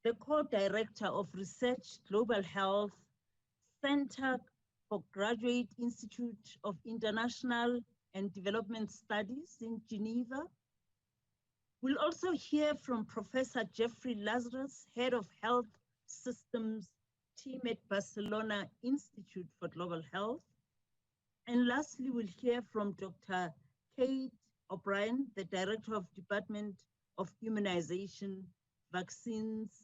the co-director of Research Global Health Center for Graduate Institute of International and Development Studies in Geneva. We'll also hear from Professor Jeffrey Lazarus, Head of Health Systems Team at Barcelona Institute for Global Health. And lastly, we'll hear from Dr. Katherine O'Brien, the Director of Department of Immunization, Vaccines,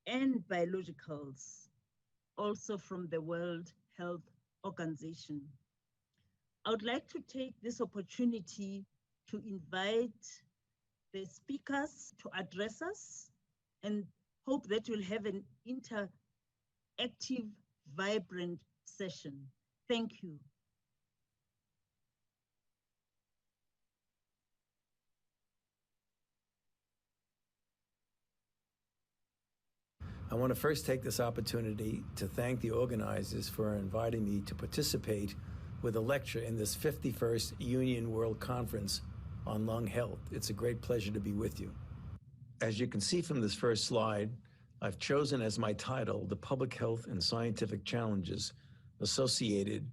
and Biologicals, also from the World Health Organization. I would like to take this opportunity to invite the speakers to address us and hope that we'll have an interactive, vibrant session. Thank you. I want to first take this opportunity to thank the organizers for inviting me to participate with a lecture in this 51st Union World Conference on Lung Health. It's a great pleasure to be with you. As you can see from this first slide, I've chosen as my title the public health and scientific challenges associated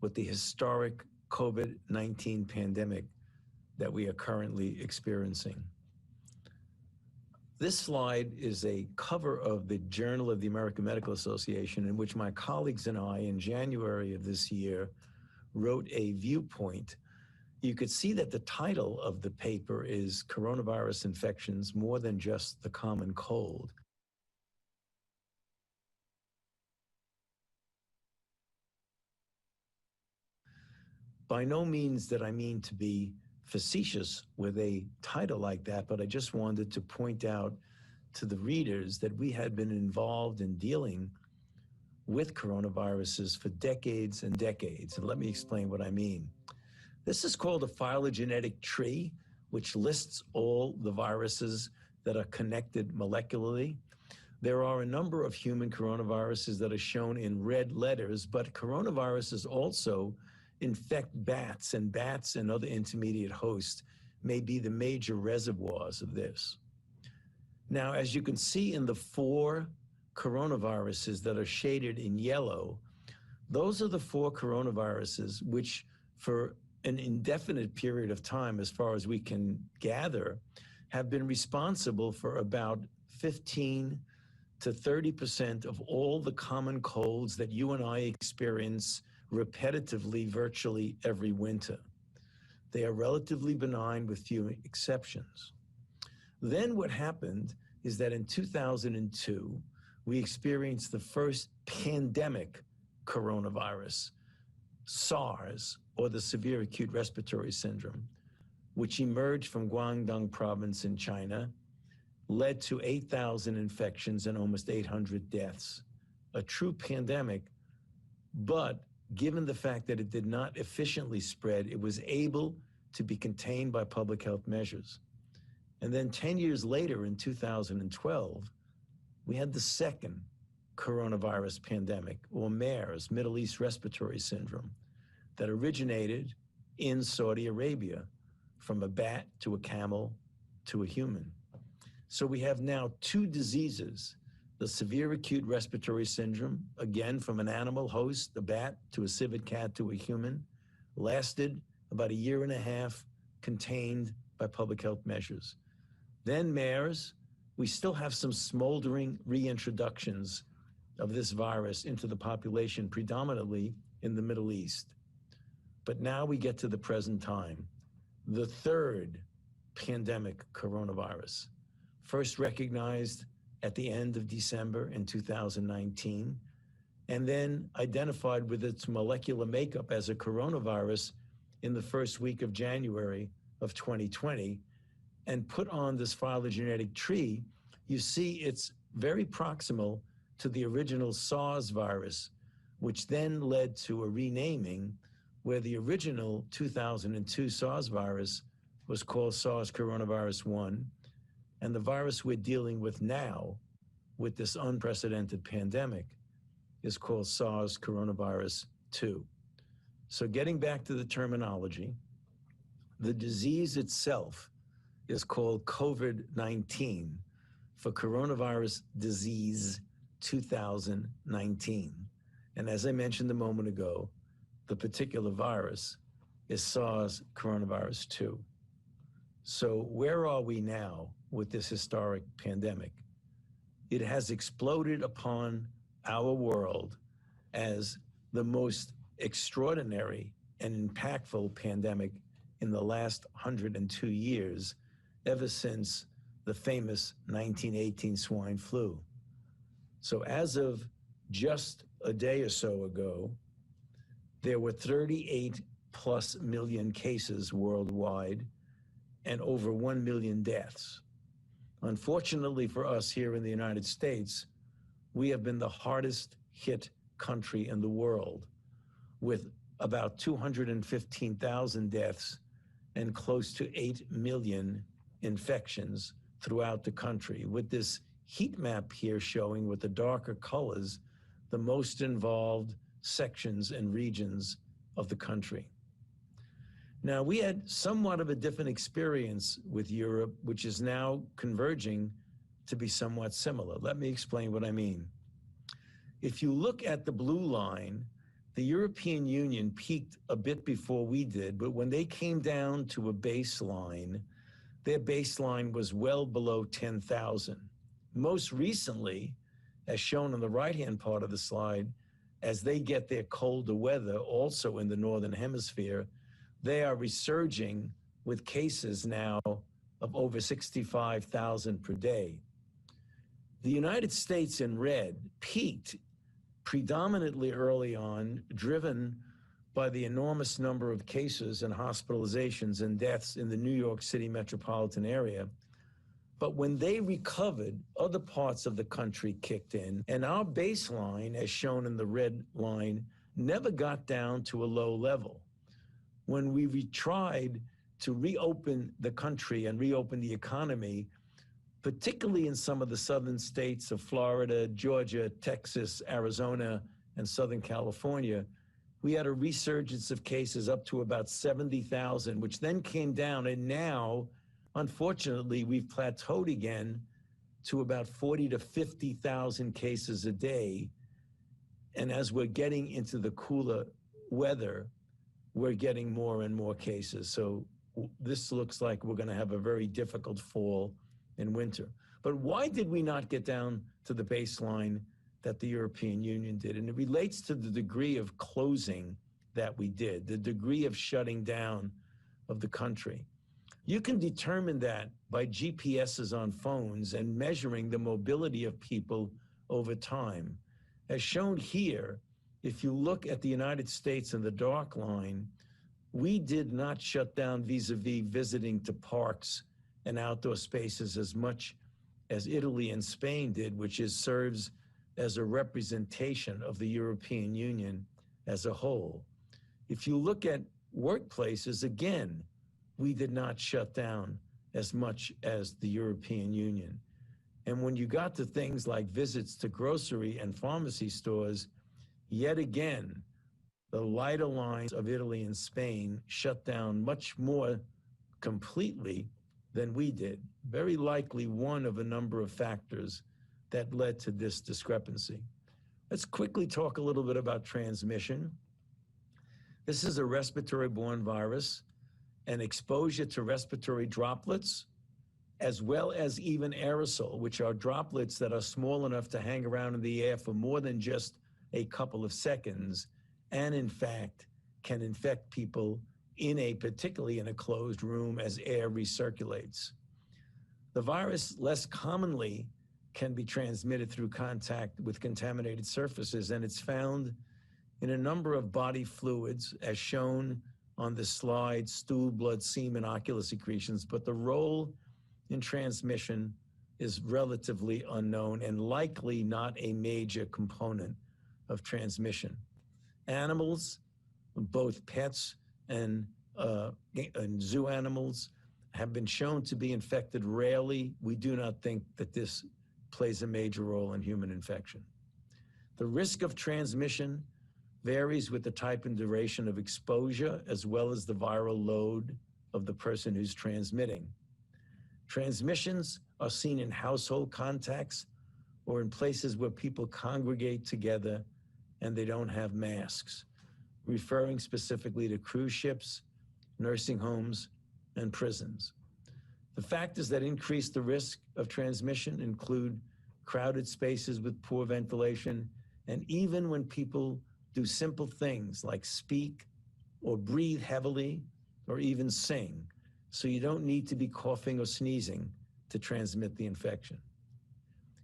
with the historic COVID-19 pandemic that we are currently experiencing. This slide is a cover of the Journal of the American Medical Association, in which my colleagues and I, in January of this year, wrote a viewpoint. You could see that the title of the paper is Coronavirus Infections More Than Just the Common Cold. By no means did I mean to be facetious with a title like that, but I just wanted to point out to the readers that we had been involved in dealing with coronaviruses for decades and decades. And let me explain what I mean. This is called a phylogenetic tree, which lists all the viruses that are connected molecularly. There are a number of human coronaviruses that are shown in red letters, but coronaviruses also infect bats, and bats and other intermediate hosts may be the major reservoirs of this. Now, as you can see in the 4 coronaviruses that are shaded in yellow, those are the 4 coronaviruses which, for an indefinite period of time, as far as we can gather, have been responsible for about 15 to 30% of all the common colds that you and I experience repetitively virtually every winter. They are relatively benign with few exceptions. Then what happened is that in 2002, we experienced the first pandemic coronavirus, SARS, or the severe acute respiratory syndrome, which emerged from Guangdong province in China, led to 8,000 infections and almost 800 deaths. A true pandemic, but given the fact that it did not efficiently spread, it was able to be contained by public health measures. And then 10 years later, in 2012, we had the second coronavirus pandemic, or MERS, Middle East Respiratory Syndrome, that originated in Saudi Arabia from a bat to a camel to a human. So we have now 2 diseases, the severe acute respiratory syndrome, again from an animal host, a bat, to a civet cat to a human, lasted about 1.5 years, contained by public health measures. Then MERS, we still have some smoldering reintroductions of this virus into the population, predominantly in the Middle East. But now we get to the present time, the 3rd pandemic coronavirus, first recognized at the end of December in 2019, and then identified with its molecular makeup as a coronavirus in the first week of January of 2020, and put on this phylogenetic tree. You see it's very proximal to the original SARS virus, which then led to a renaming where the original 2002 SARS virus was called SARS coronavirus 1, and the virus we're dealing with now, with this unprecedented pandemic, is called SARS coronavirus 2. So getting back to the terminology, the disease itself is called COVID-19 for coronavirus disease 2019. And as I mentioned a moment ago, the particular virus is SARS coronavirus 2. So where are we now with this historic pandemic? It has exploded upon our world as the most extraordinary and impactful pandemic in the last 102 years, ever since the famous 1918 swine flu. So as of just a day or so ago, there were 38 plus million cases worldwide and over 1 million deaths. Unfortunately for us here in the United States, we have been the hardest hit country in the world, with about 215,000 deaths and close to 8 million infections throughout the country, with this heat map here showing with the darker colors the most involved sections and regions of the country. Now, we had somewhat of a different experience with Europe, which is now converging to be somewhat similar. Let me explain what I mean. If you look at the blue line, the European Union peaked a bit before we did, but when they came down to a baseline, their baseline was well below 10,000. Most recently, as shown on the right-hand part of the slide, as they get their colder weather also in the Northern Hemisphere, they are resurging with cases now of over 65,000 per day. The United States in red peaked predominantly early on, driven by the enormous number of cases and hospitalizations and deaths in the New York City metropolitan area. But when they recovered, other parts of the country kicked in, and our baseline, as shown in the red line, never got down to a low level. When we tried to reopen the country and reopen the economy, particularly in some of the southern states of Florida, Georgia, Texas, Arizona, and Southern California, we had a resurgence of cases up to about 70,000, which then came down. And now, unfortunately, we've plateaued again to about 40 to 50,000 cases a day. And as we're getting into the cooler weather, we're getting more and more cases. So this looks like we're going to have a very difficult fall and winter. But why did we not get down to the baseline that the European Union did? And it relates to the degree of closing that we did, the degree of shutting down of the country. You can determine that by GPSs on phones and measuring the mobility of people over time. As shown here, if you look at the United States in the dark line, we did not shut down vis-a-vis visiting to parks and outdoor spaces as much as Italy and Spain did, which serves as a representation of the European Union as a whole. If you look at workplaces, again, we did not shut down as much as the European Union. And when you got to things like visits to grocery and pharmacy stores, yet again, the lighter lines of Italy and Spain shut down much more completely than we did. Very likely one of a number of factors that led to this discrepancy. Let's quickly talk a little bit about transmission. This is a respiratory-borne virus, and exposure to respiratory droplets, as well as even aerosol, which are droplets that are small enough to hang around in the air for more than just a couple of seconds, and in fact, can infect people particularly in a closed room as air recirculates. The virus less commonly can be transmitted through contact with contaminated surfaces, and it's found in a number of body fluids, as shown on the slide: stool, blood, semen, ocular secretions. But the role in transmission is relatively unknown and likely not a major component of transmission. Animals, both pets and zoo animals, have been shown to be infected rarely. We do not think that this plays a major role in human infection. The risk of transmission varies with the type and duration of exposure, as well as the viral load of the person who's transmitting. Transmissions are seen in household contacts or in places where people congregate together and they don't have masks, referring specifically to cruise ships, nursing homes, and prisons. The factors that increase the risk of transmission include crowded spaces with poor ventilation, and even when people do simple things like speak or breathe heavily or even sing, so you don't need to be coughing or sneezing to transmit the infection.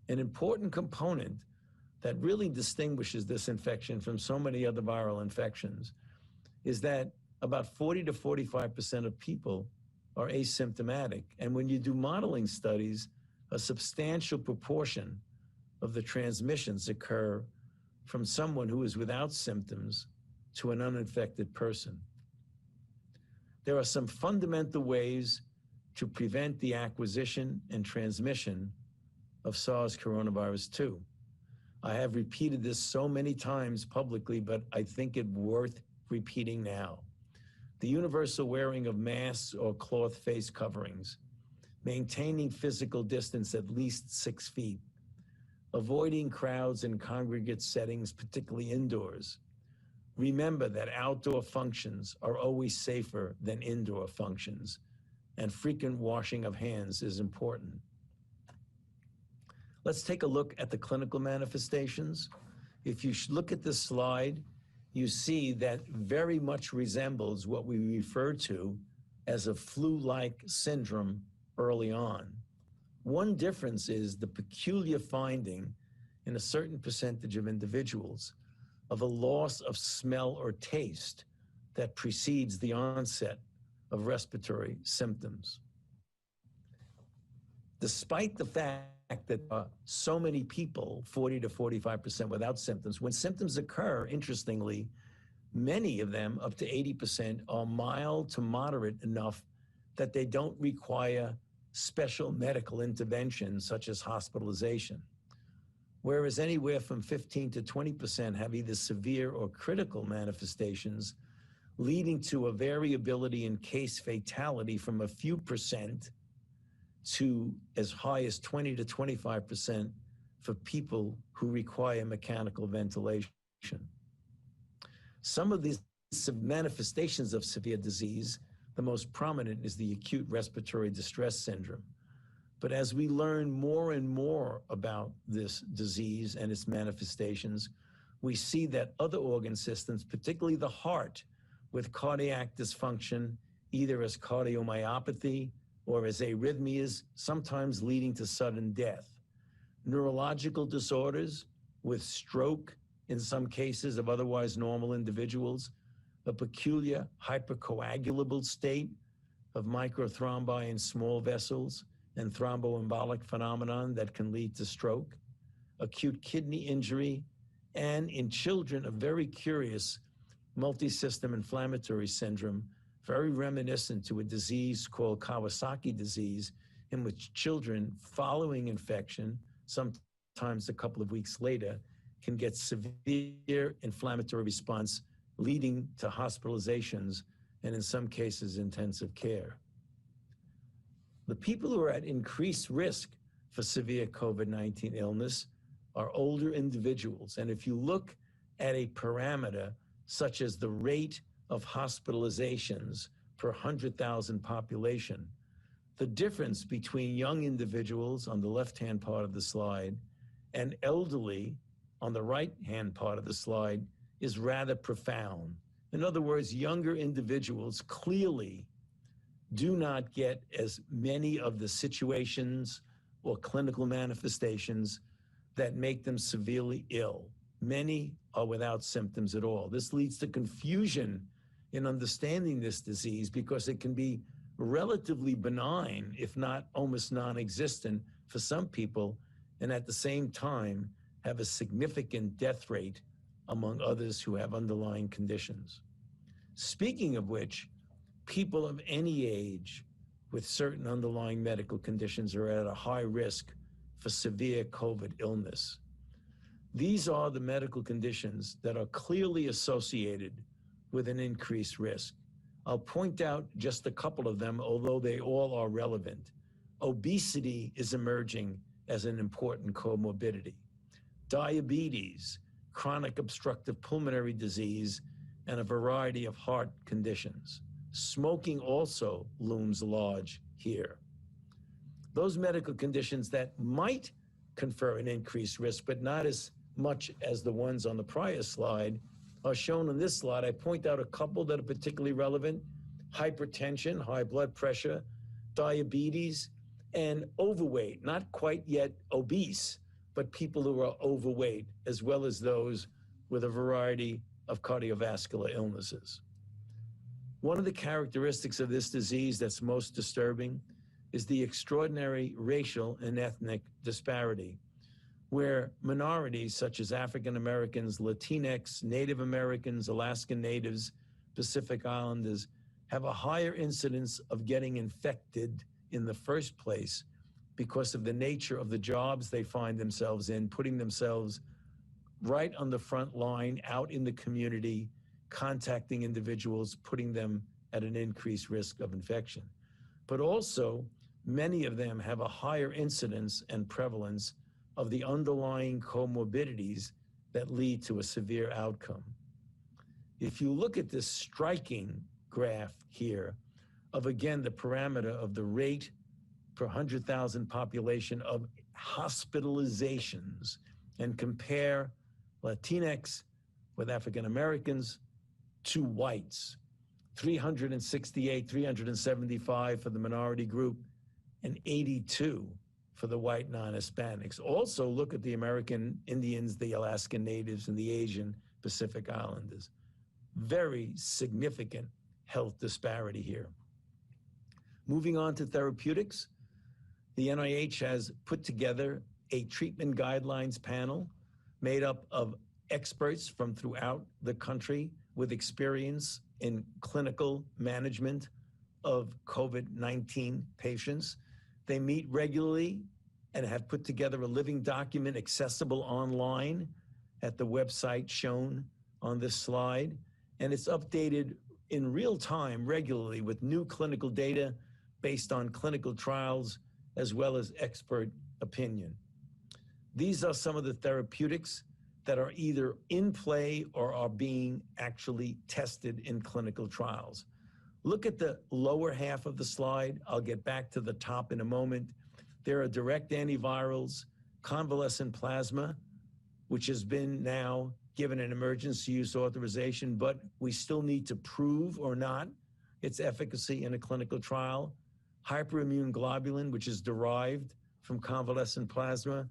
An important component that really distinguishes this infection from so many other viral infections is that about 40 to 45% of people are asymptomatic. And when you do modeling studies, a substantial proportion of the transmissions occur from someone who is without symptoms to an uninfected person. There are some fundamental ways to prevent the acquisition and transmission of SARS coronavirus 2. I have repeated this so many times publicly, but I think it worth repeating now. The universal wearing of masks or cloth face coverings, maintaining physical distance at least 6 feet, avoiding crowds in congregate settings, particularly indoors. Remember that outdoor functions are always safer than indoor functions, and frequent washing of hands is important. Let's take a look at the clinical manifestations. If you look at this slide, you see that very much resembles what we refer to as a flu-like syndrome early on. One difference is the peculiar finding in a certain percentage of individuals of a loss of smell or taste that precedes the onset of respiratory symptoms. Despite the fact that so many people, 40 to 45% without symptoms, when symptoms occur, interestingly, many of them, up to 80%, are mild to moderate enough that they don't require special medical intervention such as hospitalization. Whereas anywhere from 15 to 20% have either severe or critical manifestations, leading to a variability in case fatality from a few percent to as high as 20 to 25% for people who require mechanical ventilation. Some of these manifestations of severe disease, the most prominent is the acute respiratory distress syndrome. But as we learn more and more about this disease and its manifestations, we see that other organ systems, particularly the heart, with cardiac dysfunction, either as cardiomyopathy or as arrhythmias, sometimes leading to sudden death. Neurological disorders with stroke, in some cases of otherwise normal individuals, a peculiar hypercoagulable state of microthrombi in small vessels, and thromboembolic phenomenon that can lead to stroke, acute kidney injury, and in children, a very curious multisystem inflammatory syndrome, very reminiscent to a disease called Kawasaki disease, in which children following infection, sometimes a couple of weeks later, can get severe inflammatory response leading to hospitalizations and in some cases intensive care. The people who are at increased risk for severe COVID-19 illness are older individuals. And if you look at a parameter such as the rate of hospitalizations per 100,000 population, the difference between young individuals on the left-hand part of the slide and elderly on the right-hand part of the slide is rather profound. In other words, younger individuals clearly do not get as many of the situations or clinical manifestations that make them severely ill. Many are without symptoms at all. This leads to confusion in understanding this disease because it can be relatively benign, if not almost non-existent for some people, and at the same time have a significant death rate among others who have underlying conditions. Speaking of which, people of any age with certain underlying medical conditions are at a high risk for severe COVID illness. These are the medical conditions that are clearly associated with an increased risk. I'll point out just a couple of them, although they all are relevant. Obesity is emerging as an important comorbidity. Diabetes, chronic obstructive pulmonary disease, and a variety of heart conditions. Smoking also looms large here. Those medical conditions that might confer an increased risk, but not as much as the ones on the prior slide, are shown on this slide. I point out a couple that are particularly relevant: hypertension, high blood pressure, diabetes, and overweight, not quite yet obese, but people who are overweight, as well as those with a variety of cardiovascular illnesses. One of the characteristics of this disease that's most disturbing is the extraordinary racial and ethnic disparity, where minorities such as African Americans, Latinx, Native Americans, Alaskan Natives, Pacific Islanders have a higher incidence of getting infected in the first place because of the nature of the jobs they find themselves in, putting themselves right on the front line, out in the community, contacting individuals, putting them at an increased risk of infection. But also, many of them have a higher incidence and prevalence of the underlying comorbidities that lead to a severe outcome. If you look at this striking graph here of, again, the parameter of the rate per 100,000 population of hospitalizations and compare Latinx with African Americans to whites, 368, 375 for the minority group, and 82 for the white non-Hispanics. Also look at the American Indians, the Alaskan Natives, and the Asian Pacific Islanders. Very significant health disparity here. Moving on to therapeutics, the NIH has put together a treatment guidelines panel made up of experts from throughout the country with experience in clinical management of COVID-19 patients. They meet regularly and have put together a living document accessible online at the website shown on this slide. And it's updated in real time regularly with new clinical data based on clinical trials as well as expert opinion. These are some of the therapeutics that are either in play or are being actually tested in clinical trials. Look at the lower half of the slide. I'll get back to the top in a moment. There are direct antivirals, convalescent plasma, which has been now given an emergency use authorization, but we still need to prove or not its efficacy in a clinical trial. Hyperimmune globulin, which is derived from convalescent plasma.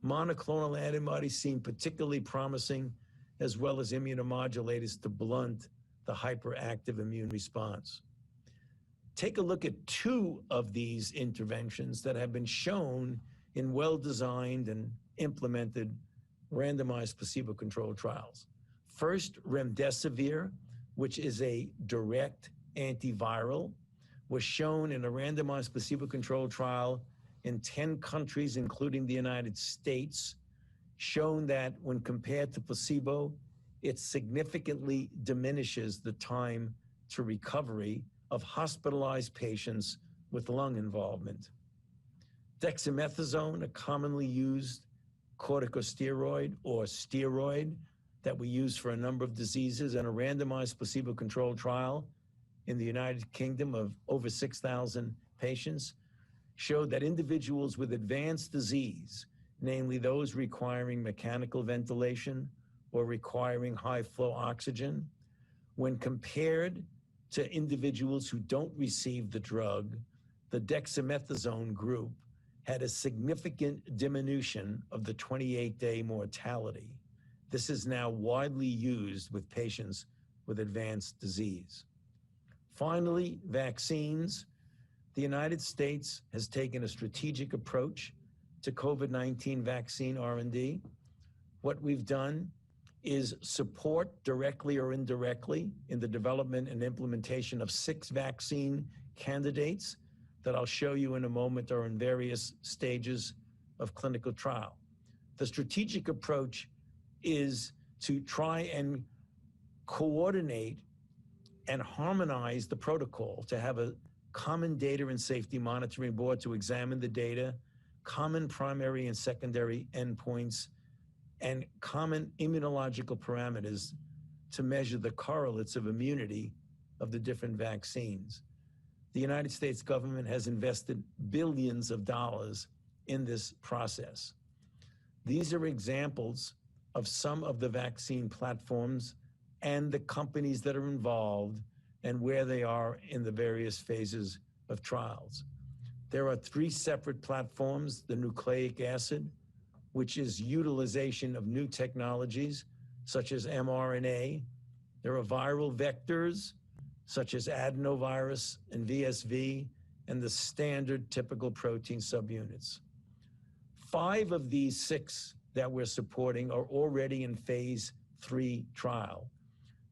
Monoclonal antibodies seem particularly promising, as well as immunomodulators to blunt the hyperactive immune response. Take a look at two of these interventions that have been shown in well-designed and implemented randomized placebo-controlled trials. First, remdesivir, which is a direct antiviral, was shown in a randomized placebo-controlled trial in 10 countries, including the United States, shown that when compared to placebo, it significantly diminishes the time to recovery of hospitalized patients with lung involvement. Dexamethasone, a commonly used corticosteroid or steroid that we use for a number of diseases, in a randomized placebo-controlled trial in the United Kingdom of over 6,000 patients, showed that individuals with advanced disease, namely those requiring mechanical ventilation or requiring high-flow oxygen, when compared to individuals who don't receive the drug, the dexamethasone group had a significant diminution of the 28-day mortality. This is now widely used with patients with advanced disease. Finally, vaccines. The United States has taken a strategic approach to COVID-19 vaccine R&D. What we've done is support directly or indirectly in the development and implementation of 6 vaccine candidates that I'll show you in a moment are in various stages of clinical trial. The strategic approach is to try and coordinate and harmonize the protocol, to have a common data and safety monitoring board to examine the data, common primary and secondary endpoints, and common immunological parameters to measure the correlates of immunity of the different vaccines. The United States government has invested billions of dollars in this process. These are examples of some of the vaccine platforms and the companies that are involved and where they are in the various phases of trials. There are 3 separate platforms: the nucleic acid, which is utilization of new technologies such as mRNA. There are viral vectors such as adenovirus and VSV, and the standard typical protein subunits. 5 of these 6 that we're supporting are already in phase 3 trial.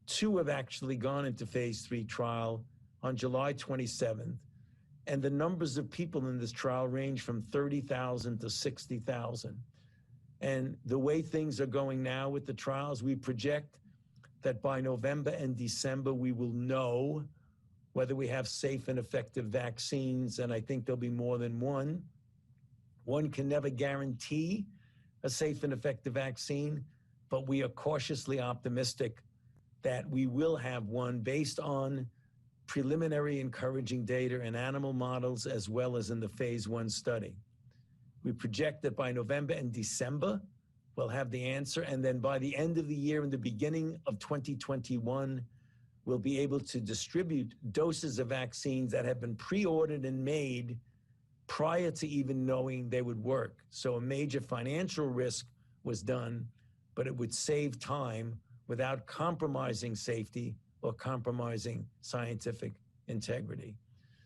2 have actually gone into phase 3 trial on July 27th, and the numbers of people in this trial range from 30,000 to 60,000. And the way things are going now with the trials, we project that by November and December, we will know whether we have safe and effective vaccines, and I think there'll be more than one. One can never guarantee a safe and effective vaccine, but we are cautiously optimistic that we will have one based on preliminary encouraging data in animal models as well as in the phase 1 study. We project that by November and December, we'll have the answer, and then by the end of the year and the beginning of 2021, we'll be able to distribute doses of vaccines that have been pre-ordered and made prior to even knowing they would work. So a major financial risk was done, but it would save time without compromising safety or compromising scientific integrity.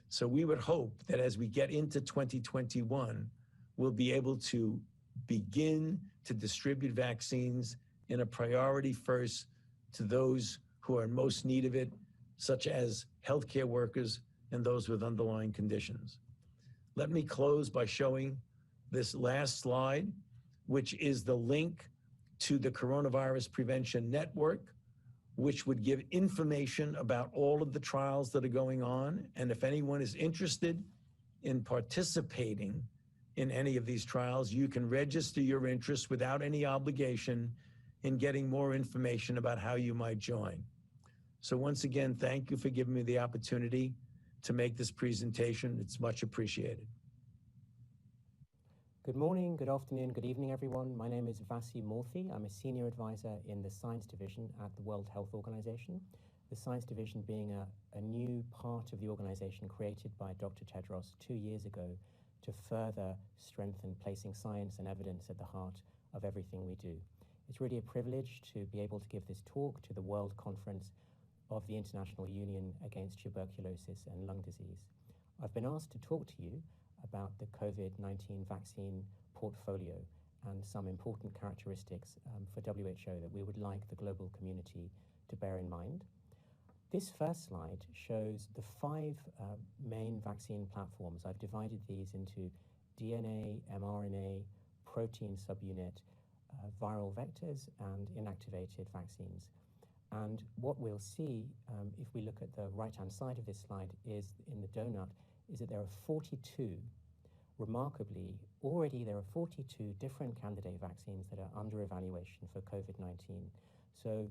So we would hope that as we get into 2021, we'll be able to begin to distribute vaccines in a priority first to those who are in most need of it, such as healthcare workers and those with underlying conditions. Let me close by showing this last slide, which is the link to the Coronavirus Prevention Network, which would give information about all of the trials that are going on. And if anyone is interested in participating in any of these trials, you can register your interest without any obligation in getting more information about how you might join. So once again, thank you for giving me the opportunity to make this presentation. It's much appreciated. Good morning, good afternoon, good evening, everyone. My name is Vasi Morthy. I'm a senior advisor in the Science Division at the World Health Organization. The Science Division being a new part of the organization created by Dr. Tedros 2 years ago to further strengthen placing science and evidence at the heart of everything we do. It's really a privilege to be able to give this talk to the World Conference of the International Union Against Tuberculosis and Lung Disease. I've been asked to talk to you about the COVID-19 vaccine portfolio and some important characteristics for WHO that we would like the global community to bear in mind. This first slide shows the 5 main vaccine platforms. I've divided these into DNA, mRNA, protein subunit, viral vectors, and inactivated vaccines. And what we'll see, if we look at the right-hand side of this slide, is in the donut, is that there are 42, remarkably, already there are 42 different candidate vaccines that are under evaluation for COVID-19. So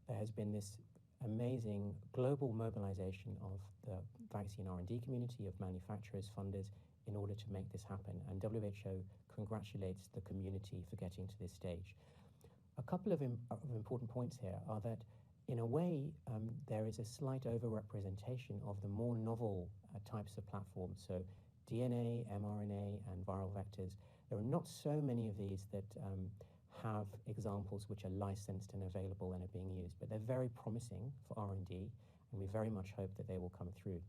there has been this amazing global mobilization of the vaccine R&D community, of manufacturers, funders, in order to make this happen. And WHO congratulates the community for getting to this stage. A couple of important points here are that, in a way, there is a slight overrepresentation of the more novel types of platforms. So DNA, mRNA, and viral vectors. There are not so many of these that have examples which are licensed and available and are being used, but they're very promising for R&D, and we very much hope that they will come through.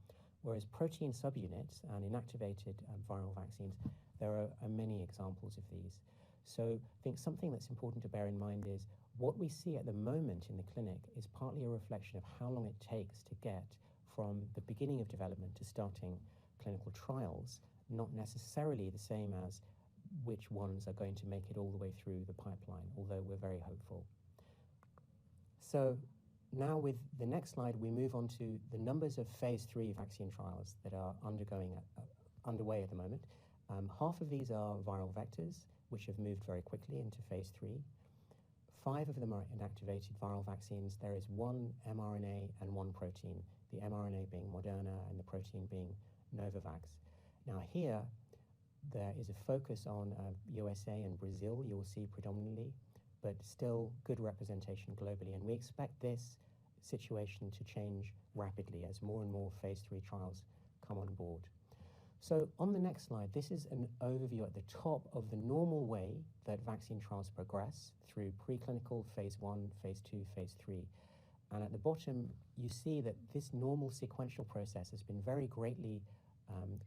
Whereas protein subunits and inactivated viral vaccines, there are many examples of these. So I think something that's important to bear in mind is what we see at the moment in the clinic is partly a reflection of how long it takes to get from the beginning of development to starting clinical trials, not necessarily the same as which ones are going to make it all the way through the pipeline, although we're very hopeful. So Now with the next slide, we move on to the numbers of phase 3 vaccine trials that are underway at the moment. Half of these are viral vectors, which have moved very quickly into phase 3. 5 of them are inactivated viral vaccines. There is one mRNA and one protein, the mRNA being Moderna and the protein being Novavax. Now here, there is a focus on USA and Brazil, you'll see predominantly, but still good representation globally. And we expect this situation to change rapidly as more and more phase 3 trials come on board. So on the next slide, this is an overview at the top of the normal way that vaccine trials progress through preclinical, phase 1, phase 2, phase 3. And at the bottom, you see that this normal sequential process has been very greatly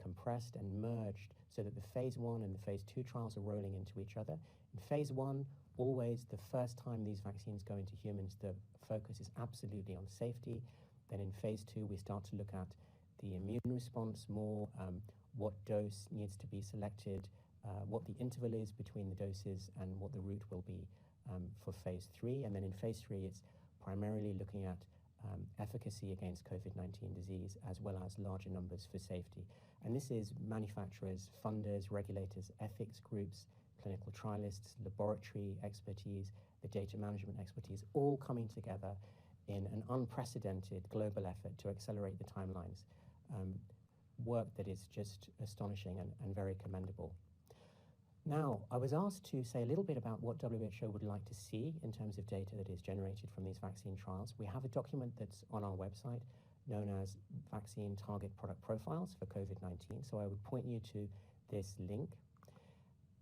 compressed and merged so that the phase 1 and the phase 2 trials are rolling into each other. In phase 1, always the first time these vaccines go into humans, the focus is absolutely on safety. Then in phase 2, we start to look at the immune response more, what dose needs to be selected, what the interval is between the doses, and what the route will be for phase 3. And then in phase 3, it's primarily looking at efficacy against COVID-19 disease, as well as larger numbers for safety. And this is manufacturers, funders, regulators, ethics groups, clinical trialists, laboratory expertise, the data management expertise, all coming together in an unprecedented global effort to accelerate the timelines. Work that is just astonishing and very commendable. Now, I was asked to say a little bit about what WHO would like to see in terms of data that is generated from these vaccine trials. We have a document that's on our website known as Vaccine Target Product Profiles for COVID-19. So I would point you to this link.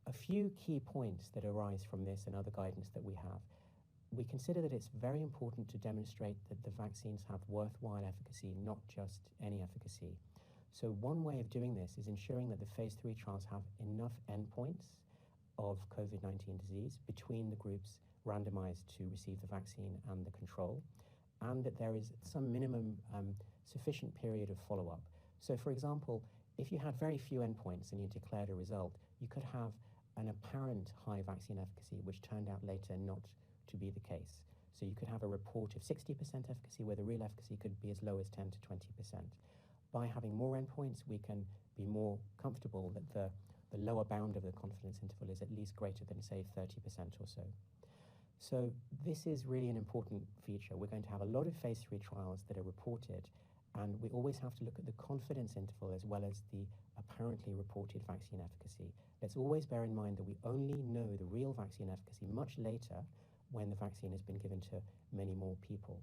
A few key points that arise from this and other guidance that we have. We consider that it's very important to demonstrate that the vaccines have worthwhile efficacy, not just any efficacy. So one way of doing this is ensuring that the phase 3 trials have enough endpoints of COVID-19 disease between the groups randomized to receive the vaccine and the control, and that there is some minimum sufficient period of follow-up. So for example, if you had very few endpoints and you declared a result, you could have an apparent high vaccine efficacy, which turned out later not to be the case. So you could have a report of 60% efficacy where the real efficacy could be as low as 10 to 20%. By having more endpoints, we can be more comfortable that the lower bound of the confidence interval is at least greater than, say, 30% or so. So this is really an important feature. We're going to have a lot of phase 3 trials that are reported, and we always have to look at the confidence interval as well as the apparently reported vaccine efficacy. Let's always bear in mind that we only know the real vaccine efficacy much later when the vaccine has been given to many more people.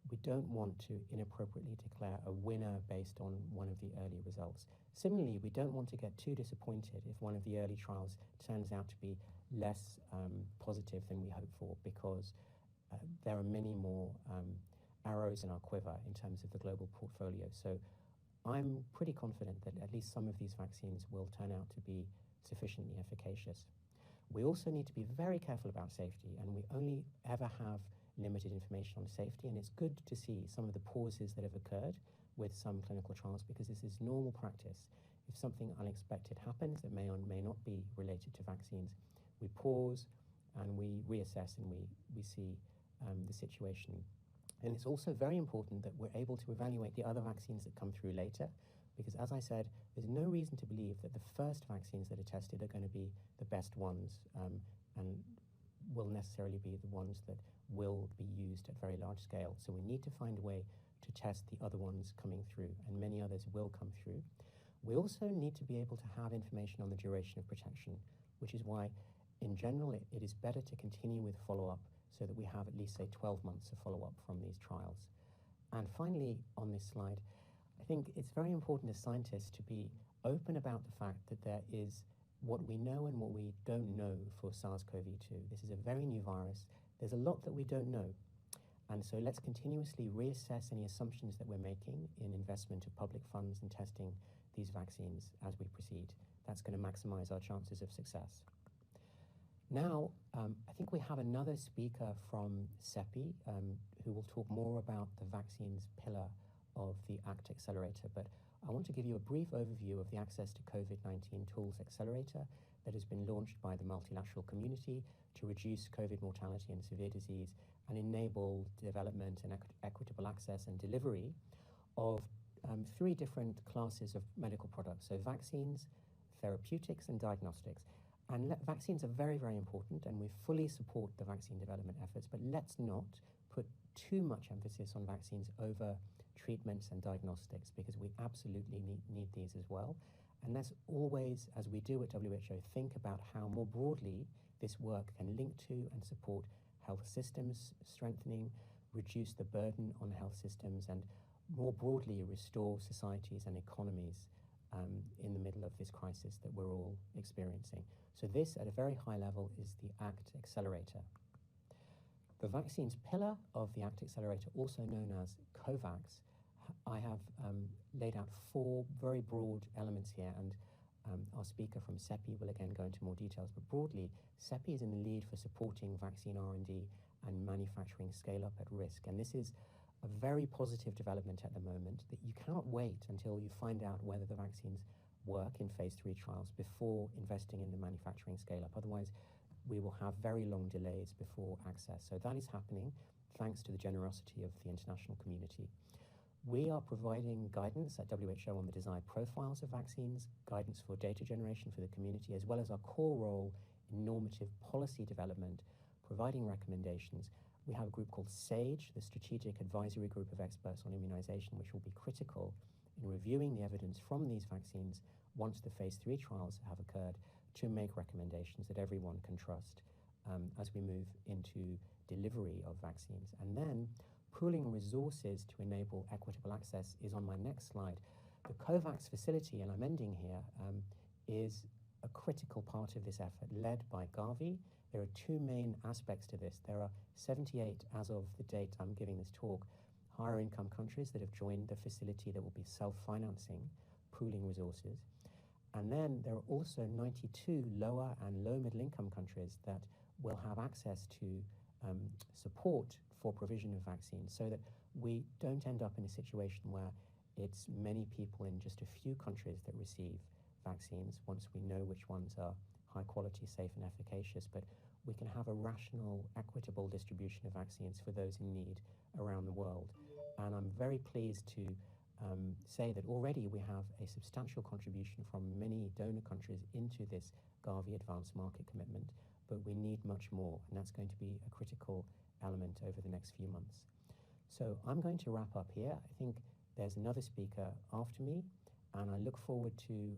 We don't want to inappropriately declare a winner based on one of the early results. Similarly, we don't want to get too disappointed if one of the early trials turns out to be less positive than we hope for, because there are many more arrows in our quiver in terms of the global portfolio. So I'm pretty confident that at least some of these vaccines will turn out to be sufficiently efficacious. We also need to be very careful about safety, and we only ever have limited information on safety, and it's good to see some of the pauses that have occurred with some clinical trials, because this is normal practice. If something unexpected happens that may or may not be related to vaccines, we pause and we reassess and we see the situation. And it's also very important that we're able to evaluate the other vaccines that come through later, because as I said, there's no reason to believe that the first vaccines that are tested are going to be the best ones and will necessarily be the ones that will be used at very large scale. So we need to find a way to test the other ones coming through, and many others will come through. We also need to be able to have information on the duration of protection, which is why, in general, it is better to continue with follow-up so that we have at least, say, 12 months of follow-up from these trials. And finally, on this slide, I think it's very important as scientists to be open about the fact that there is what we know and what we don't know for SARS-CoV-2. This is a very new virus. There's a lot that we don't know. And so let's continuously reassess any assumptions that we're making in investment of public funds and testing these vaccines as we proceed. That's going to maximize our chances of success. Now, I think we have another speaker from CEPI who will talk more about the vaccines pillar of the ACT Accelerator, but I want to give you a brief overview of the Access to COVID-19 Tools Accelerator that has been launched by the multilateral community to reduce COVID mortality and severe disease and enable development and equitable access and delivery of 3 different classes of medical products. So vaccines, therapeutics, and diagnostics. And vaccines are very, very important, and we fully support the vaccine development efforts, but let's not put too much emphasis on vaccines over treatments and diagnostics, because we absolutely need these as well. And let's always, as we do at WHO, think about how more broadly this work can link to and support health systems strengthening, reduce the burden on health systems, and more broadly restore societies and economies in the middle of this crisis that we're all experiencing. So this, at a very high level, is the ACT Accelerator. The vaccines pillar of the ACT Accelerator, also known as COVAX, I have laid out 4 very broad elements here, and our speaker from CEPI will again go into more details, but broadly, CEPI is in the lead for supporting vaccine R&D and manufacturing scale-up at risk, and this is a very positive development at the moment, that you cannot wait until you find out whether the vaccines work in phase 3 trials before investing in the manufacturing scale-up. Otherwise, we will have very long delays before access. So that is happening thanks to the generosity of the international community. We are providing guidance at WHO on the desired profiles of vaccines, guidance for data generation for the community, as well as our core role in normative policy development, providing recommendations. We have a group called SAGE, the Strategic Advisory Group of Experts on Immunization, which will be critical in reviewing the evidence from these vaccines once the phase 3 trials have occurred, to make recommendations that everyone can trust as we move into delivery of vaccines. And then pooling resources to enable equitable access is on my next slide. The COVAX facility, and I'm ending here, is a critical part of this effort, led by Gavi. There are 2 main aspects to this. There are 78, as of the date I'm giving this talk, higher income countries that have joined the facility that will be self-financing, pooling resources. And then there are also 92 lower and low middle income countries that will have access to support for provision of vaccines, so that we don't end up in a situation where it's many people in just a few countries that receive vaccines once we know which ones are high quality, safe and efficacious, but we can have a rational, equitable distribution of vaccines for those in need around the world. And I'm very pleased to say that already we have a substantial contribution from many donor countries into this Gavi Advanced Market Commitment, but we need much more, and that's going to be a critical element over the next few months. So I'm going to wrap up here. I think there's another speaker after me, and I look forward to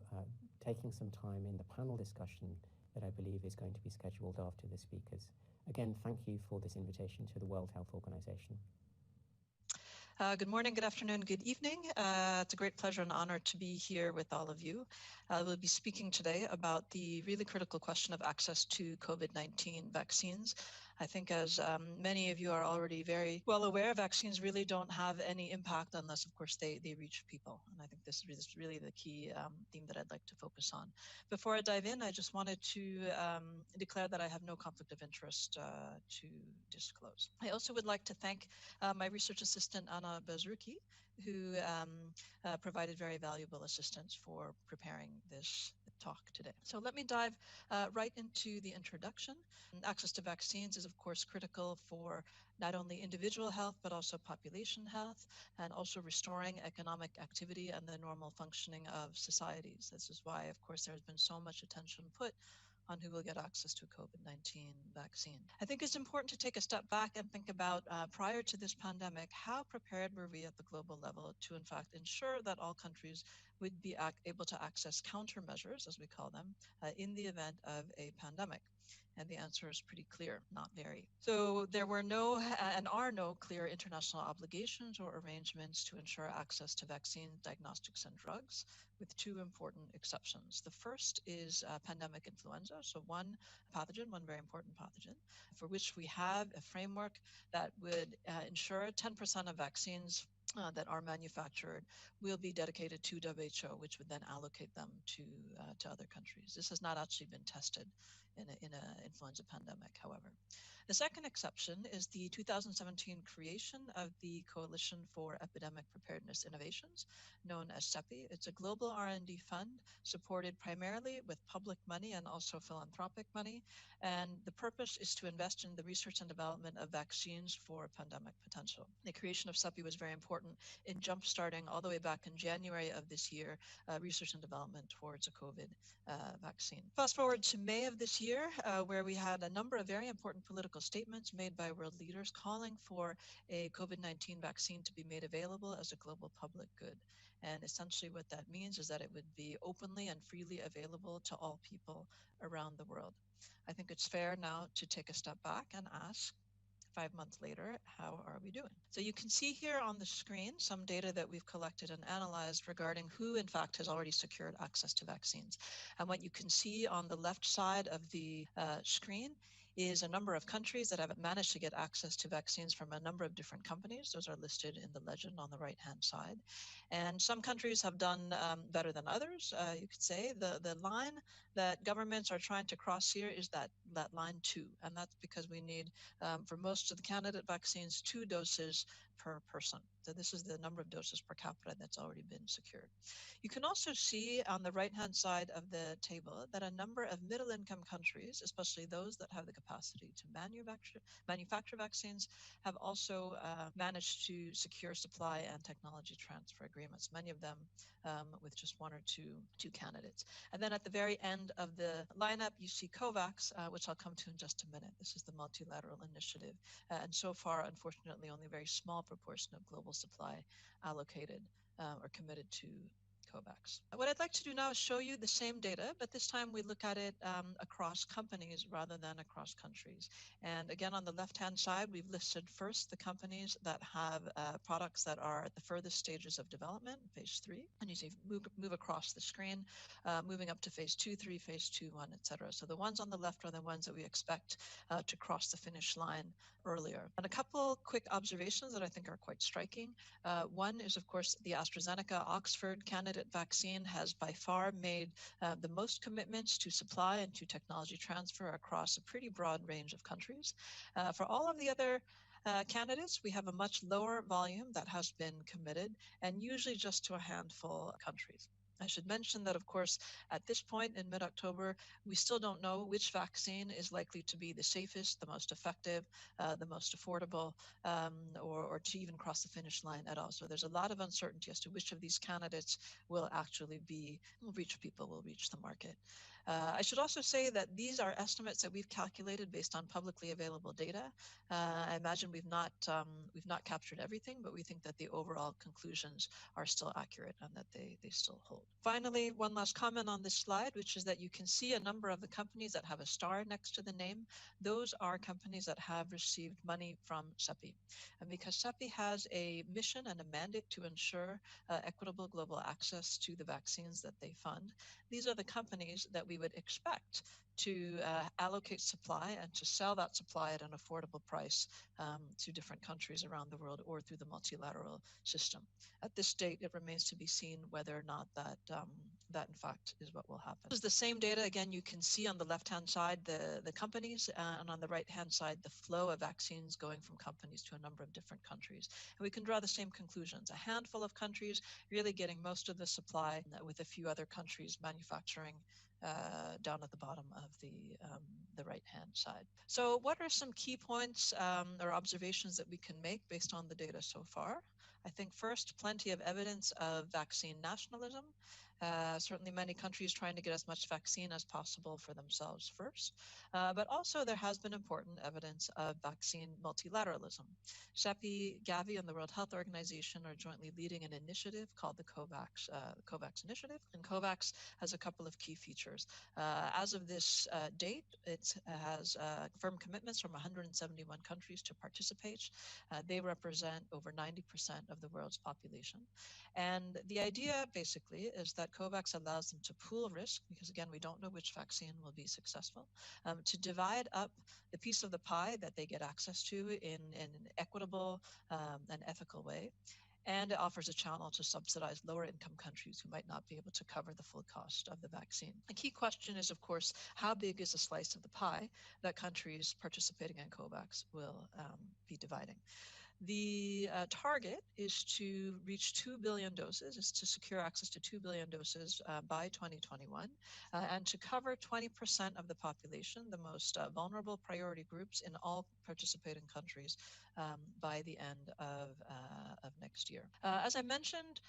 taking some time in the panel discussion that I believe is going to be scheduled after the speakers. Again, thank you for this invitation to the World Health Organization. Good morning, good afternoon, good evening. It's a great pleasure and honor to be here with all of you. We'll be speaking today about the really critical question of access to COVID-19 vaccines. I think, as many of you are already very well aware, vaccines really don't have any impact unless, of course, they reach people. And I think this is really the key theme that I'd like to focus on. Before I dive in, I just wanted to declare that I have no conflict of interest to disclose. I also would like to thank my research assistant, Anna Bazruki, who provided very valuable assistance for preparing this talk today. So let me dive right into the introduction. Access to vaccines is, of course, critical for not only individual health, but also population health, and also restoring economic activity and the normal functioning of societies. This is why, of course, there's been so much attention put on who will get access to a COVID-19 vaccine. I think it's important to take a step back and think about, prior to this pandemic, how prepared were we at the global level to, in fact, ensure that all countries would be able to access countermeasures, as we call them, in the event of a pandemic? And the answer is pretty clear, not very. So there were no and are no clear international obligations or arrangements to ensure access to vaccines, diagnostics, and drugs, with 2 important exceptions. The first is pandemic influenza, so one pathogen, one very important pathogen, for which we have a framework that would ensure 10% of vaccines that are manufactured will be dedicated to WHO, which would then allocate them to other countries. This has not actually been tested in an influenza pandemic, however. The second exception is the 2017 creation of the Coalition for Epidemic Preparedness Innovations, known as CEPI. It's a global R&D fund supported primarily with public money and also philanthropic money. And the purpose is to invest in the research and development of vaccines for pandemic potential. The creation of CEPI was very important in jumpstarting all the way back in January of this year, research and development towards a COVID vaccine. Fast forward to May of this year, where we had a number of very important political statements made by world leaders calling for a COVID-19 vaccine to be made available as a global public good. And essentially what that means is that it would be openly and freely available to all people around the world. I think it's fair now to take a step back and ask, 5 months later, how are we doing? So you can see here on the screen some data that we've collected and analyzed regarding who in fact has already secured access to vaccines. And what you can see on the left side of the screen is a number of countries that have managed to get access to vaccines from a number of different companies. Those are listed in the legend on the right-hand side. And some countries have done better than others. You could say the line that governments are trying to cross here is that line 2. And that's because we need, for most of the candidate vaccines, 2 doses per person. So this is the number of doses per capita that's already been secured. You can also see on the right-hand side of the table that a number of middle-income countries, especially those that have the capacity to manufacture vaccines, have also managed to secure supply and technology transfer agreements, many of them with just 1 or 2 candidates. And then at the very end of the lineup, you see COVAX, which I'll come to in just a minute. This is the multilateral initiative. And so far, unfortunately, only a very small proportion of global supply allocated or committed to COVAX. What I'd like to do now is show you the same data, but this time we look at it across companies rather than across countries. And again, on the left-hand side, we've listed first the companies that have products that are at the furthest stages of development, phase 3. And you see move across the screen, moving up to phase 2, 3, phase 2, 1, etc. So the ones on the left are the ones that we expect to cross the finish line earlier. And a couple quick observations that I think are quite striking. One is, of course, the AstraZeneca-Oxford candidate vaccine has by far made the most commitments to supply and to technology transfer across a pretty broad range of countries. For all of the other candidates, we have a much lower volume that has been committed, and usually just to a handful of countries. I should mention that, of course, at this point in mid-October, we still don't know which vaccine is likely to be the safest, the most effective, the most affordable, or to even cross the finish line at all. So there's a lot of uncertainty as to which of these candidates will actually will reach people, will reach the market. I should also say that these are estimates that we've calculated based on publicly available data. I imagine we've not captured everything, but we think that the overall conclusions are still accurate and that they still hold. Finally, one last comment on this slide, which is that you can see a number of the companies that have a star next to the name. Those are companies that have received money from CEPI. And because CEPI has a mission and a mandate to ensure equitable global access to the vaccines that they fund, these are the companies that we would expect to allocate supply and to sell that supply at an affordable price to different countries around the world or through the multilateral system. At this date, it remains to be seen whether or not that in fact is what will happen. This is the same data. Again, you can see on the left-hand side the companies, and on the right-hand side the flow of vaccines going from companies to a number of different countries. And we can draw the same conclusions. A handful of countries really getting most of the supply, with a few other countries manufacturing down at the bottom of the right-hand side. So what are some key points or observations that we can make based on the data so far? I think first, plenty of evidence of vaccine nationalism. Certainly many countries trying to get as much vaccine as possible for themselves first. But also there has been important evidence of vaccine multilateralism. CEPI, Gavi, and the World Health Organization are jointly leading an initiative called the COVAX Initiative. And COVAX has a couple of key features. As of this date, it has firm commitments from 171 countries to participate. They represent over 90% of the world's population. And the idea basically is that COVAX allows them to pool risk, because again, we don't know which vaccine will be successful, to divide up the piece of the pie that they get access to in an equitable and ethical way. and it offers a channel to subsidize lower income countries who might not be able to cover the full cost of the vaccine. A key question is, of course, how big is a slice of the pie that countries participating in COVAX will be dividing? The target is to reach 2 billion doses, is to secure access to 2 billion doses by 2021, and to cover 20% of the population, the most vulnerable priority groups in all participating countries by the end of next year. As I mentioned,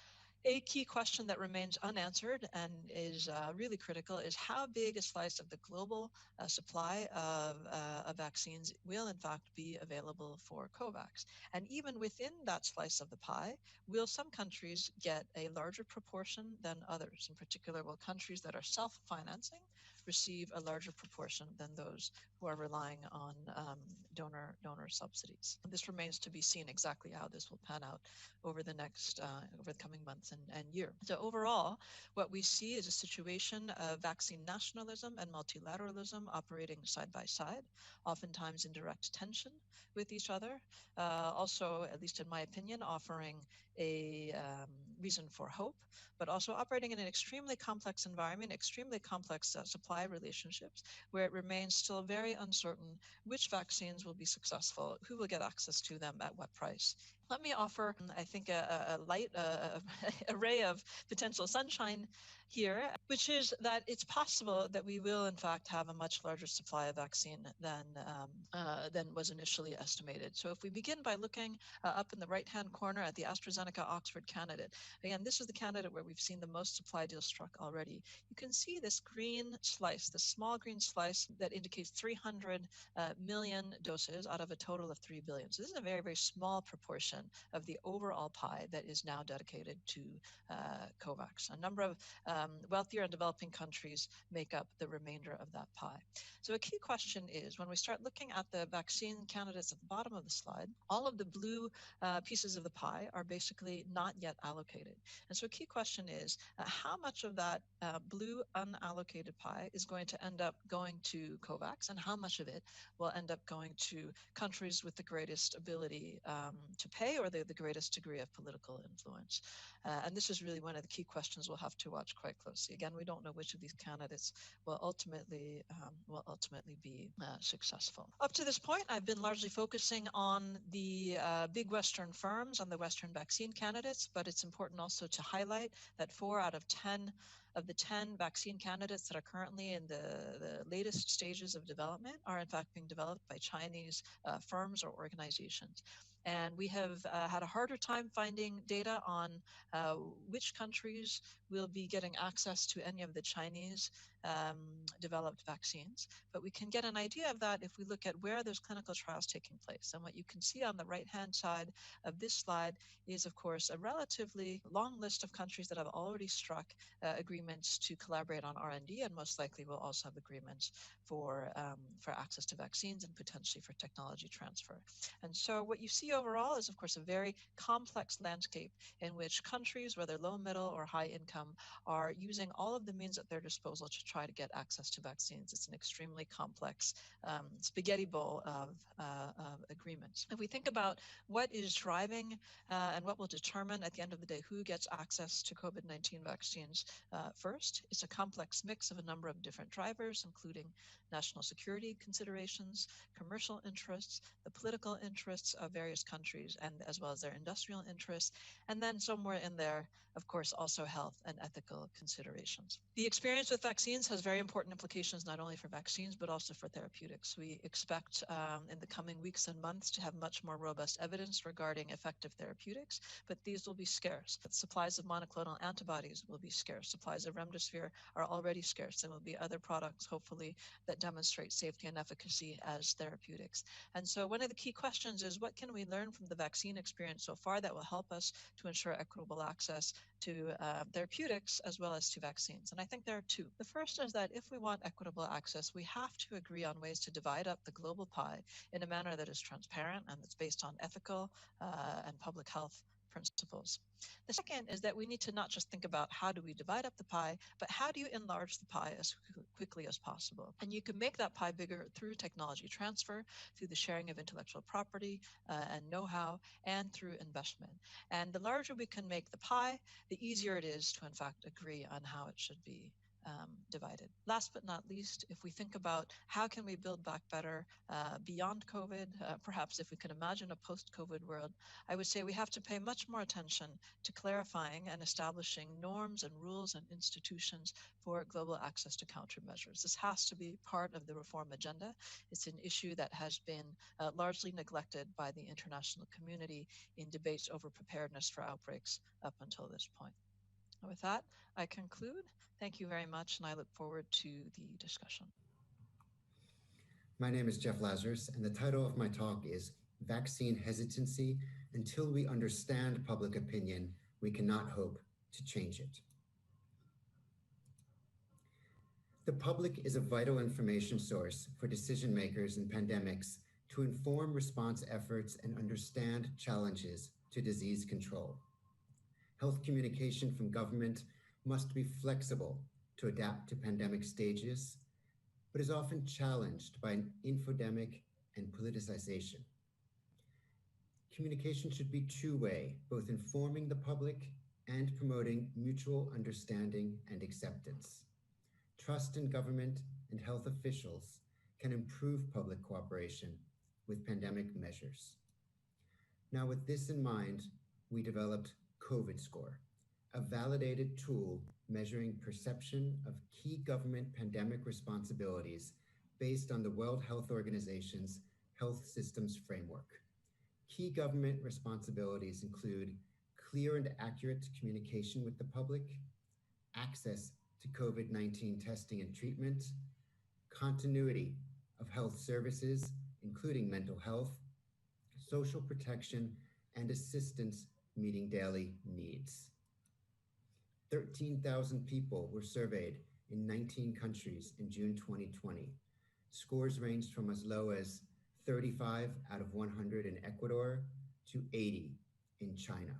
a key question that remains unanswered and is really critical is how big a slice of the global supply of vaccines will in fact be available for COVAX. And even within that slice of the pie, will some countries get a larger proportion than others? In particular, will countries that are self-financing receive a larger proportion than those who are relying on donor subsidies? This remains to be seen exactly how this will pan out over the coming months and year. So overall, what we see is a situation of vaccine nationalism and multilateralism operating side by side, oftentimes in direct tension with each other. Also, at least in my opinion, offering a reason for hope, but also operating in an extremely complex environment, extremely complex supply relationships, where it remains still very uncertain which vaccines will be successful, who will get access to them, at what price. Let me offer, I think, a light array of potential sunshine here, which is that it's possible that we will, in fact, have a much larger supply of vaccine than was initially estimated. So if we begin by looking up in the right-hand corner at the AstraZeneca-Oxford candidate, again, this is the candidate where we've seen the most supply deals struck already. You can see this green slice, this small green slice that indicates 300 million doses out of a total of 3 billion. So this is a very, very small proportion of the overall pie that is now dedicated to COVAX. A number of wealthier and developing countries make up the remainder of that pie. So a key question is, when we start looking at the vaccine candidates at the bottom of the slide, all of the blue pieces of the pie are basically not yet allocated. And so a key question is, how much of that blue unallocated pie is going to end up going to COVAX, and how much of it will end up going to countries with the greatest ability to pay or the greatest degree of political influence? And this is really one of the key questions we'll have to watch quite closely. Again, we don't know which of these candidates will ultimately be successful. Up to this point, I've been largely focusing on the big Western firms, on the Western vaccine candidates, but it's important also to highlight that 4 out of 10 of the 10 vaccine candidates that are currently in the latest stages of development are in fact being developed by Chinese firms or organizations. And we have had a harder time finding data on which countries will be getting access to any of the Chinese developed vaccines. But we can get an idea of that if we look at where those clinical trials taking place. And what you can see on the right-hand side of this slide is, of course, a relatively long list of countries that have already struck agreements to collaborate on R&D, and most likely will also have agreements for access to vaccines and potentially for technology transfer. And so what you see overall is, of course, a very complex landscape in which countries, whether low, middle, or high income, are using all of the means at their disposal to try to get access to vaccines. It's an extremely complex spaghetti bowl of agreements. If we think about what is driving and what will determine at the end of the day who gets access to COVID-19 vaccines first, it's a complex mix of a number of different drivers, including national security considerations, commercial interests, the political interests of various countries, and as well as their industrial interests, and then somewhere in there, of course, also health and ethical considerations. The experience with vaccines has very important implications, not only for vaccines, but also for therapeutics. We expect in the coming weeks and months to have much more robust evidence regarding effective therapeutics, but these will be scarce. But supplies of monoclonal antibodies will be scarce. Supplies of remdesivir are already scarce. There will be other products, hopefully, that demonstrate safety and efficacy as therapeutics. And so one of the key questions is, what can we learn from the vaccine experience so far that will help us to ensure equitable access to therapeutics as well as to vaccines? And I think there are 2. The first is that if we want equitable access, we have to agree on ways to divide up the global pie in a manner that is transparent and that's based on ethical and public health principles. The second is that we need to not just think about how do we divide up the pie, but how do you enlarge the pie as quickly as possible. And you can make that pie bigger through technology transfer, through the sharing of intellectual property and know-how, and through investment. And the larger we can make the pie, the easier it is to, in fact, agree on how it should be divided. Last but not least, if we think about how can we build back better beyond COVID, perhaps if we can imagine a post-COVID world, I would say we have to pay much more attention to clarifying and establishing norms and rules and institutions for global access to countermeasures. This has to be part of the reform agenda. It's an issue that has been largely neglected by the international community in debates over preparedness for outbreaks up until this point. With that, I conclude. Thank you very much, and I look forward to the discussion. My name is Jeff Lazarus, and the title of my talk is Vaccine Hesitancy. Until we understand public opinion, we cannot hope to change it. The public is a vital information source for decision makers in pandemics to inform response efforts and understand challenges to disease control. Health communication from government must be flexible to adapt to pandemic stages, but is often challenged by an infodemic and politicization. Communication should be two-way, both informing the public and promoting mutual understanding and acceptance. Trust in government and health officials can improve public cooperation with pandemic measures. Now, with this in mind, we developed COVID Score, a validated tool measuring perception of key government pandemic responsibilities based on the World Health Organization's Health Systems Framework. Key government responsibilities include clear and accurate communication with the public, access to COVID-19 testing and treatment, continuity of health services, including mental health, social protection, and assistance meeting daily needs. 13,000 people were surveyed in 19 countries in June 2020. Scores ranged from as low as 35 out of 100 in Ecuador to 80 in China.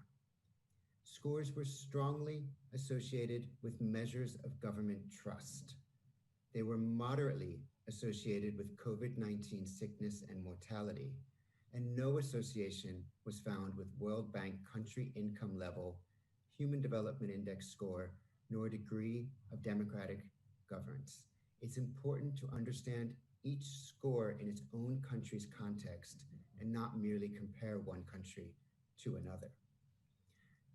Scores were strongly associated with measures of government trust. They were moderately associated with COVID-19 sickness and mortality, and no association was found with World Bank country income level, Human Development Index score, nor degree of democratic governance. It's important to understand each score in its own country's context and not merely compare one country to another.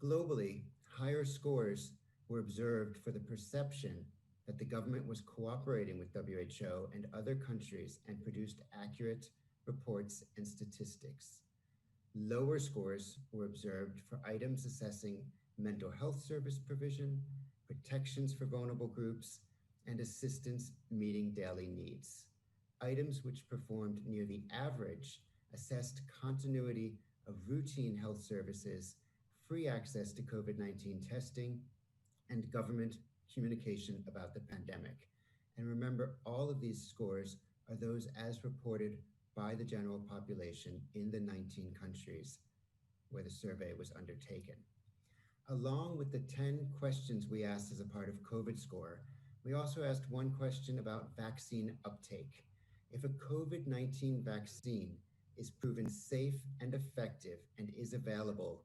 Globally, higher scores were observed for the perception that the government was cooperating with WHO and other countries and produced accurate reports and statistics. Lower scores were observed for items assessing mental health service provision, protections for vulnerable groups, and assistance meeting daily needs. Items which performed near the average assessed continuity of routine health services, free access to COVID-19 testing, and government communication about the pandemic. And remember, all of these scores are those as reported by the general population in the 19 countries where the survey was undertaken. Along with the 10 questions we asked as a part of COVID Score, we also asked one question about vaccine uptake. If a COVID-19 vaccine is proven safe and effective and is available,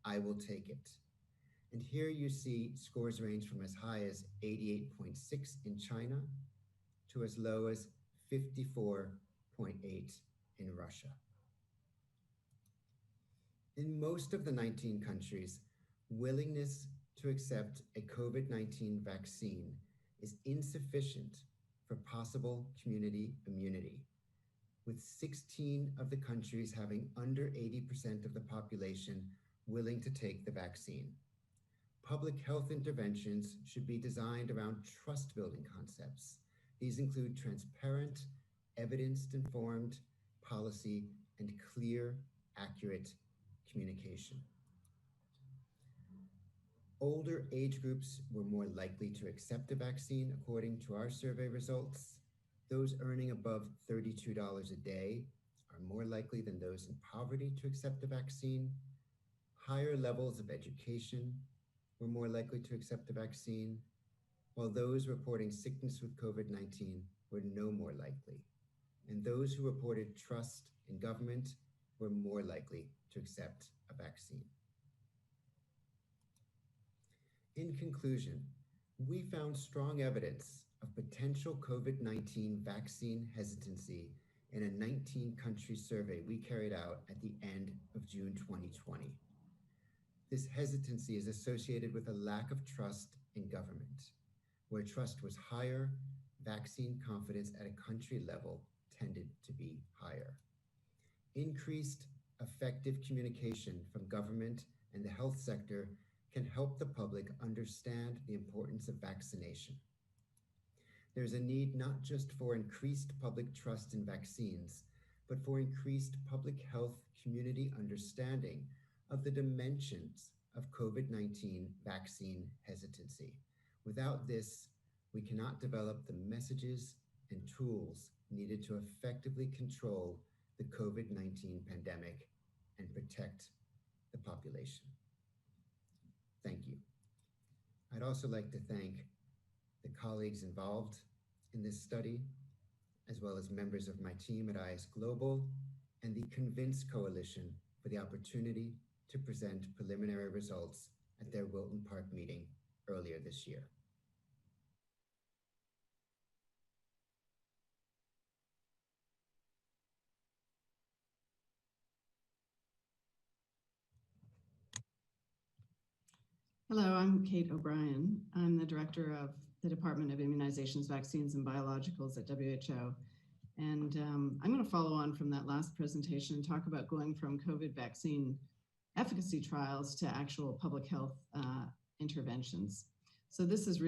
I will take it. And here you see scores range from as high as 88.6 in China to as low as 54.8 in Russia. In most of the 19 countries, willingness to accept a COVID-19 vaccine is insufficient for possible community immunity, with 16 of the countries having under 80% of the population willing to take the vaccine. Public health interventions should be designed around trust-building concepts. These include transparent, evidence-informed policy and clear, accurate communication. Older age groups were more likely to accept a vaccine, according to our survey results. Those earning above $32 a day are more likely than those in poverty to accept a vaccine. higher levels of education were more likely to accept the vaccine, while those reporting sickness with COVID-19 were no more likely. And those who reported trust in government were more likely to accept a vaccine. In conclusion, we found strong evidence of potential COVID-19 vaccine hesitancy in a 19-country survey we carried out at the end of June 2020. This hesitancy is associated with a lack of trust in government. Where trust was higher, vaccine confidence at a country level tended to be higher. Increased effective communication from government and the health sector can help the public understand the importance of vaccination. There's a need not just for increased public trust in vaccines, but for increased public health community understanding of the dimensions of COVID-19 vaccine hesitancy. Without this, we cannot develop the messages and tools needed to effectively control the COVID-19 pandemic and protect the population. Thank you. I'd also like to thank the colleagues involved in this study, as well as members of my team at IS Global and the Convince Coalition for the opportunity to present preliminary results at their Wilton Park meeting earlier this year. Hello, I'm Kate O'Brien. I'm the director of the Department of Immunizations, Vaccines, and Biologicals at WHO. And I'm going to follow on from that last presentation and talk about going from COVID vaccine efficacy trials to actual public health interventions. So this is really